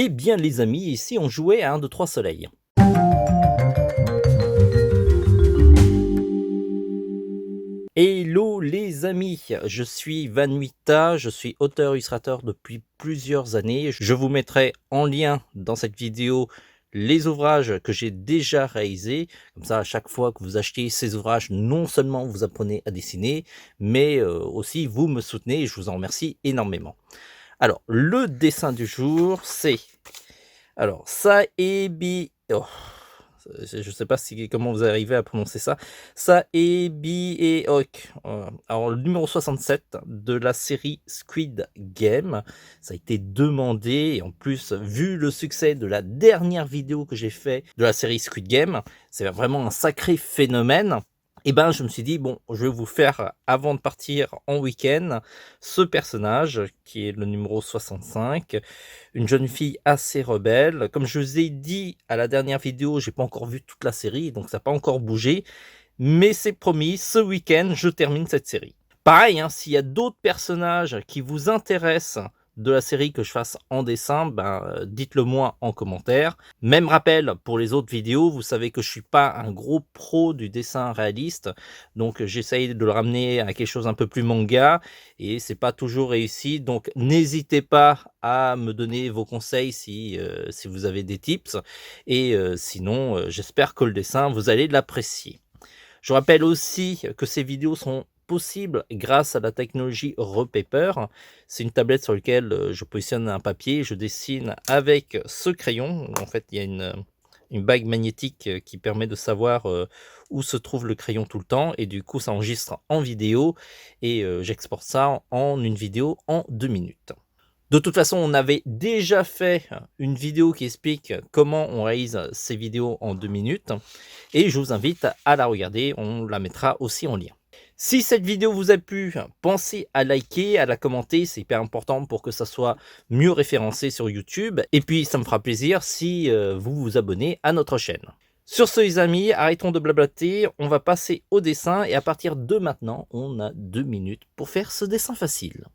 Eh bien les amis, ici on jouait à 1, 2, 3 soleil. Hello les amis, je suis Vanuita, je suis auteur-illustrateur depuis plusieurs années. Je vous mettrai en lien dans cette vidéo les ouvrages que j'ai déjà réalisés. Comme ça, à chaque fois que vous achetez ces ouvrages, non seulement vous apprenez à dessiner, mais aussi vous me soutenez et je vous en remercie énormément. Alors, le dessin du jour, c'est... Alors, Saebi... Oh, je ne sais pas comment vous arrivez à prononcer ça. Saebiehok. Alors, le numéro 67 de la série Squid Game. Ça a été demandé. Et en plus, vu le succès de la dernière vidéo que j'ai fait de la série Squid Game, c'est vraiment un sacré phénomène. Et ben, je me suis dit, bon, je vais vous faire, avant de partir en week-end, ce personnage, qui est le numéro 65, une jeune fille assez rebelle. Comme je vous ai dit à la dernière vidéo, j'ai pas encore vu toute la série, donc ça n'a pas encore bougé. Mais c'est promis, ce week-end, je termine cette série. Pareil, hein, s'il y a d'autres personnages qui vous intéressent de la série que je fasse en dessin, ben, dites-le moi en commentaire. Même rappel pour les autres vidéos, vous savez que je suis pas un gros pro du dessin réaliste, donc j'essaye de le ramener à quelque chose un peu plus manga, et c'est pas toujours réussi, donc n'hésitez pas à me donner vos conseils si vous avez des tips, et sinon j'espère que le dessin vous allez l'apprécier. Je rappelle aussi que ces vidéos sont possibles grâce à la technologie Repaper. C'est une tablette sur laquelle je positionne un papier, je dessine avec ce crayon. En fait, il y a une bague magnétique qui permet de savoir où se trouve le crayon tout le temps, et du coup ça enregistre en vidéo, et j'exporte ça en une vidéo en 2 minutes. De toute façon, on avait déjà fait une vidéo qui explique comment on réalise ces vidéos en 2 minutes, et je vous invite à la regarder, on la mettra aussi en lien. Si cette vidéo vous a plu, pensez à liker, à la commenter, c'est hyper important pour que ça soit mieux référencé sur YouTube, et puis ça me fera plaisir si vous vous abonnez à notre chaîne. Sur ce les amis, arrêtons de blablater, on va passer au dessin, et à partir de maintenant, on a 2 minutes pour faire ce dessin facile.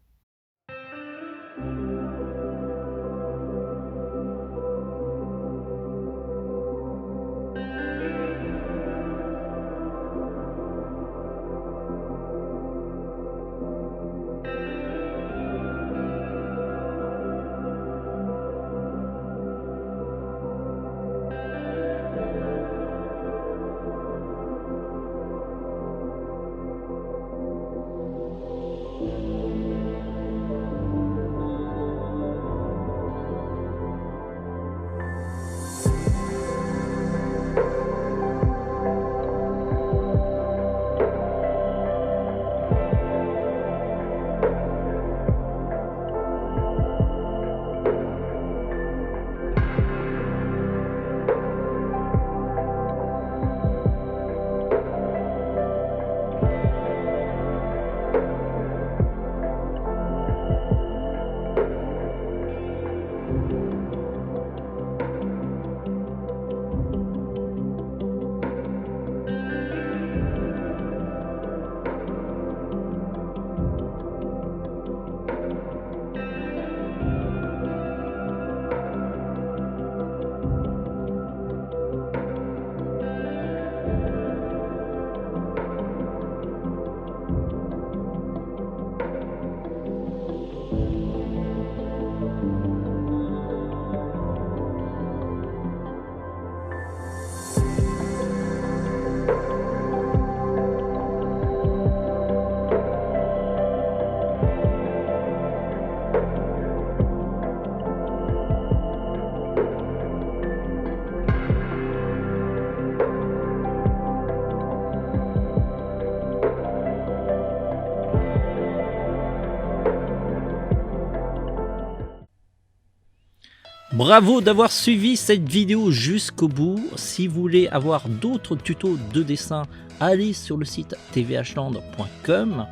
Bravo d'avoir suivi cette vidéo jusqu'au bout. Si vous voulez avoir d'autres tutos de dessin, allez sur le site tvhland.com.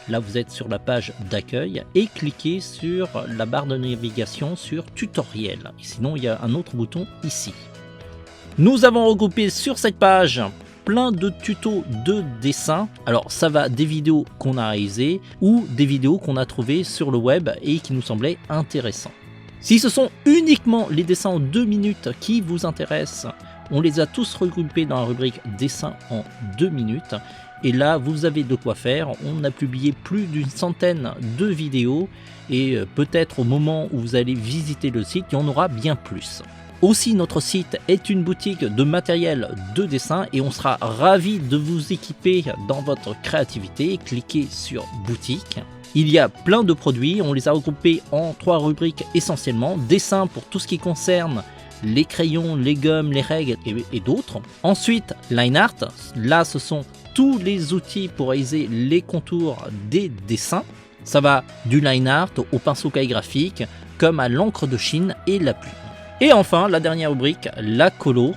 Là, vous êtes sur la page d'accueil et cliquez sur la barre de navigation sur tutoriel. Et sinon, il y a un autre bouton ici. Nous avons regroupé sur cette page plein de tutos de dessin. Alors, ça va des vidéos qu'on a réalisées ou des vidéos qu'on a trouvées sur le web et qui nous semblaient intéressantes. Si ce sont uniquement les dessins en 2 minutes qui vous intéressent, on les a tous regroupés dans la rubrique dessins en 2 minutes. Et là, vous avez de quoi faire. On a publié plus d'une centaine de vidéos et peut-être au moment où vous allez visiter le site, il y en aura bien plus. Aussi, notre site est une boutique de matériel de dessin et on sera ravi de vous équiper dans votre créativité. Cliquez sur boutique. Il y a plein de produits, on les a regroupés en 3 rubriques essentiellement. Dessin pour tout ce qui concerne les crayons, les gommes, les règles et d'autres. Ensuite, line art, là ce sont tous les outils pour réaliser les contours des dessins. Ça va du line art au pinceau calligraphique, comme à l'encre de Chine et la plume. Et enfin, la dernière rubrique, la colo,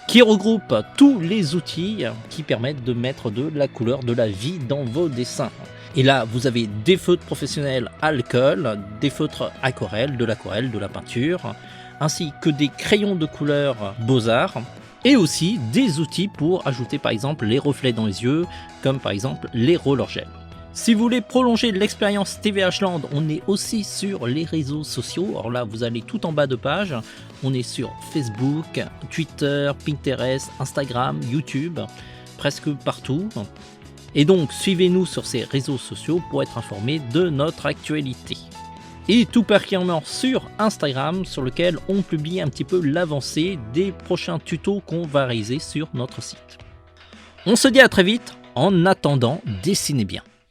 qui regroupe tous les outils qui permettent de mettre de la couleur, de la vie dans vos dessins. Et là, vous avez des feutres professionnels alcool, des feutres aquarelles, de l'aquarelle, de la peinture, ainsi que des crayons de couleur Beaux-Arts, et aussi des outils pour ajouter par exemple les reflets dans les yeux, comme par exemple les roller gel. Si vous voulez prolonger l'expérience TVH Land, on est aussi sur les réseaux sociaux. Alors là, vous allez tout en bas de page. On est sur Facebook, Twitter, Pinterest, Instagram, YouTube, presque partout. Et donc, suivez-nous sur ces réseaux sociaux pour être informé de notre actualité. Et tout particulièrement sur Instagram, sur lequel on publie un petit peu l'avancée des prochains tutos qu'on va réaliser sur notre site. On se dit à très vite. En attendant, dessinez bien.